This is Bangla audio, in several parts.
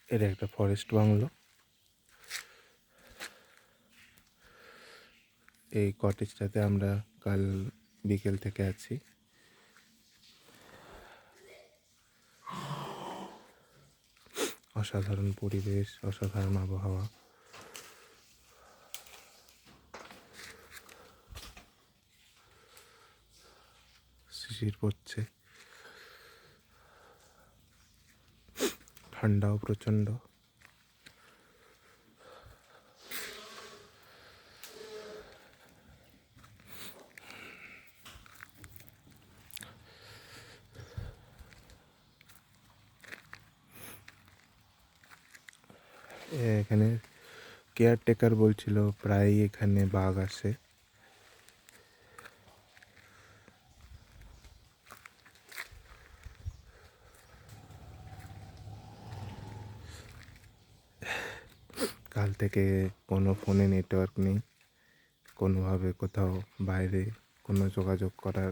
এটা একটা ফরেস্ট বাংলো। এই কটেজটাতে আমরা কাল বিকেল থেকে আছি। অসাধারণ পরিবেশ, অসাধারণ আবহাওয়া। শিশির পড়ছে, ঠান্ডাও প্রচণ্ড। এখানে কেয়ারটেকার বলছিল প্রায়ই এখানে বাঘ আসে। কাল থেকে কোনো ফোনে নেটওয়ার্ক নেই, কোনোভাবে কোথাও বাইরে কোনো যোগাযোগ করার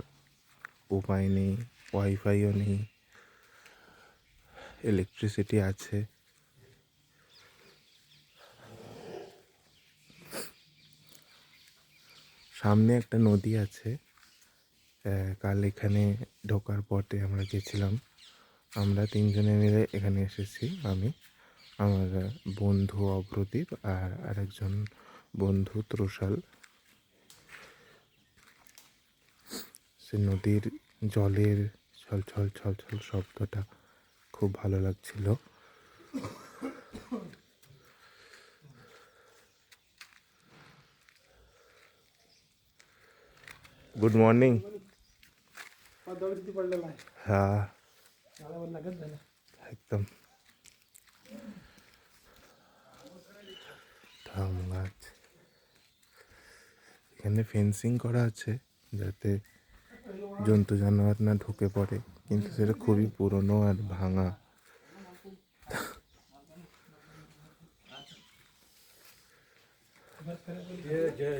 উপায় নেই, ওয়াইফাইও নেই। ইলেকট্রিসিটি আছে, সামনে একটা নদী আছে। কাল এখানে ঢোকার পথে আমরা গেছিলাম, আমরা তিনজনে মিলে এখানে এসেছি। আমি, আমার বন্ধু অভ্রদীপ আর আরেকজন বন্ধু ত্রুশাল। সে নদীর জলের ছলছল ছলছল শব্দটা খুব ভালো লাগছিল। Good morning. हाँ एकदम থাম গাছ। এখানে ফেন্সিং করা আছে যাতে জন্তু জানোয়ার না ঢুকে পড়ে, কিন্তু সেটা খুবই পুরনো আর ভাঙা।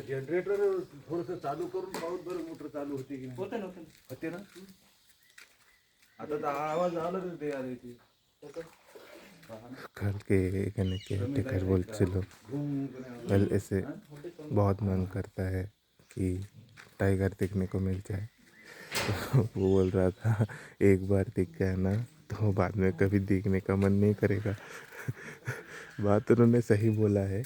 जनरेटर थोडस चालू करून पाहून बरं मोटर चालू होते की होते ना आता तर आवाज आला ते आले ते কালকে এখানে কেয়ারটেকার বলছিল कल ऐसे बहुत मन करता है कि टाइगर देखने को मिल जाए। वो बोल रहा था एक बार दिख गया ना तो बाद में कभी देखने का मन नहीं करेगा। बात उन्होंने सही बोला है।